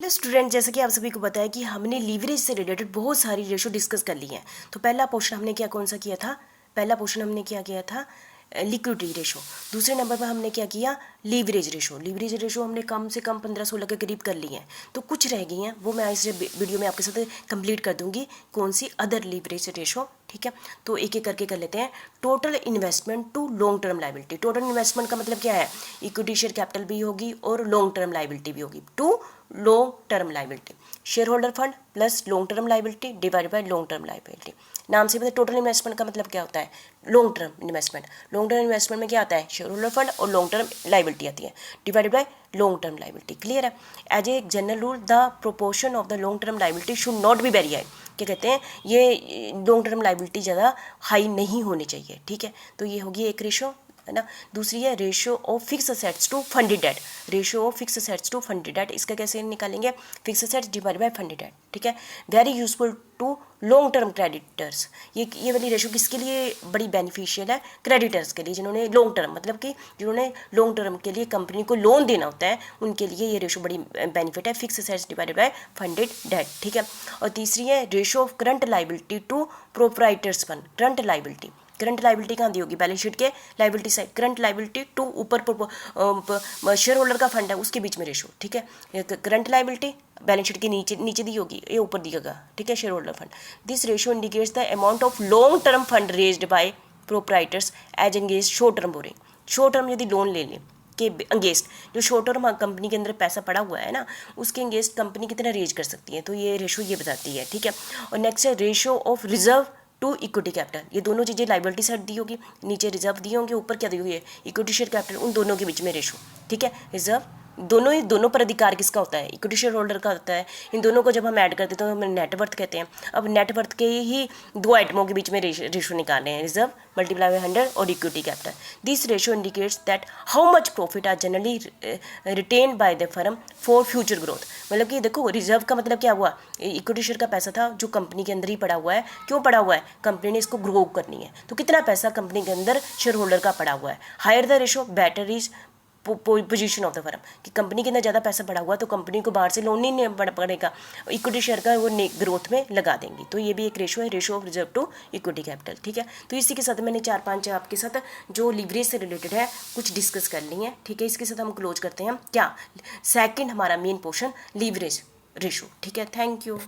Hello student, जैसे कि आप सभी को पता है कि हमने लीवरेज से रिलेटेड बहुत सारी रेशो डिस्कस कर ली है। तो पहला पोर्शन हमने क्या कौन सा किया था? पहला पोर्शन हमने क्या किया था? Liquidity ratio. दूसरे नंबर पर हमने क्या किया? Leverage ratio. लीवरेज रेशो हमने कम से कम 15-16 के करीब कर ली है। तो कुछ रह गई हैं, वो मैं इस वीडियो में आपके साथ कंप्लीट कर दूंगी। कौन सी? Other leverage ratio. ठीक है, तो एक एक करके कर लेते हैं। Total investment to long term liability. Total investment का मतलब क्या है? इक्विटी शेयर कैपिटल भी होगी और लॉन्ग टर्म लाइबिलिटी भी होगी। To long term liability, shareholder fund plus long term liability divided by long term liability. नाम से पता टोटल इन्वेस्टमेंट का मतलब क्या होता है? Long term investment. Long term investment में क्या आता है? शेयर होल्डर फंड और लॉन्ग टर्म लाइबिलिटी आती है divided by long term liability. Clear है? As a general rule the proportion of the long term liability should not be very high. क्या कहते हैं? ये लॉन्ग टर्म लाइबिलिटी ज़्यादा high नहीं होनी चाहिए। ठीक है, तो ये होगी एक रेशो, है ना। दूसरी है ratio of fix assets to funded debt. Ratio of fix assets to funded debt, इसका कैसे निकालेंगे? Fix assets divide by funded debt. ठीक है, very useful to long term creditors. ये वाली रेशियो किसके लिए बड़ी बेनिफिशियल है? क्रेडिटर्स के लिए, जिन्होंने लॉन्ग टर्म मतलब कि जिन्होंने लॉन्ग टर्म के लिए कंपनी को लोन देना होता है, उनके लिए ये रेशियो बड़ी बेनिफिट है। Fix assets divided by funded debt. ठीक है, और तीसरी है ratio of current liability to proprietors fund. Current liability, current liability कहाँ दी होगी? बैलेंस शीट के liability side. Current liability to ऊपर शेयर होल्डर का फंड है उसके बीच में रेशो। ठीक है, करंट लाइबिलिटी बैलेंस शीट के नीचे नीचे दी होगी, ये ऊपर दिएगा। ठीक है, shareholder fund. This ratio indicates the amount of long term fund raised by proprietors as engage short term borrowing. Short term यदि लोन ले लें के अंगेस्ट, जो शॉर्ट टर्म कंपनी के अंदर पैसा पड़ा हुआ है ना, उसके अंगेस्ट कंपनी कितना रेज कर सकती है, तो ये रेशो ये बताती है। ठीक है, और नेक्स्ट है ratio of reserve to equity capital. ये दोनों चीज़ें लाइबिलिटी साइड दी होगी, नीचे रिजर्व दिए होंगे, ऊपर क्या दी होगी? Equity share capital. उन दोनों के बीच में रेशो। ठीक है, रिजर्व दोनों पर अधिकार किसका होता है? इक्विटी शेयर होल्डर का होता है। इन दोनों को जब हम ऐड करते हैं तो हम नेटवर्थ कहते हैं। अब नेटवर्थ के ही दो आइटमों के बीच में रेशो निकाले हैं, रिजर्व मल्टीप्लाई बाय 100 और equity capital. This ratio indicates that how much profit are generally retained by the firm for future growth. मतलब कि देखो, रिजर्व का मतलब क्या हुआ? इक्विटी शेयर का पैसा था जो कंपनी के अंदर ही पड़ा हुआ है। क्यों पड़ा हुआ है? कंपनी ने इसको ग्रो करनी है, तो कितना पैसा कंपनी के अंदर शेयर होल्डर का पड़ा हुआ है। Higher the ratio better is position of the firm, कि कंपनी के अंदर ज़्यादा पैसा पड़ा हुआ तो कंपनी को बाहर से लोन नहीं पड़ेगा, इक्विटी शेयर का वो ग्रोथ में लगा देंगी। तो ये भी एक रेशो है, ratio of reserve to equity capital. ठीक है, तो इसी के साथ मैंने 4-5 आपके साथ जो लीवरेज से रिलेटेड है कुछ डिस्कस कर ली है। ठीक है, इसके साथ हम क्लोज करते हैं। क्या? सेकेंड हमारा मेन पोर्शन लीवरेज रेशो। ठीक है, थैंक यू।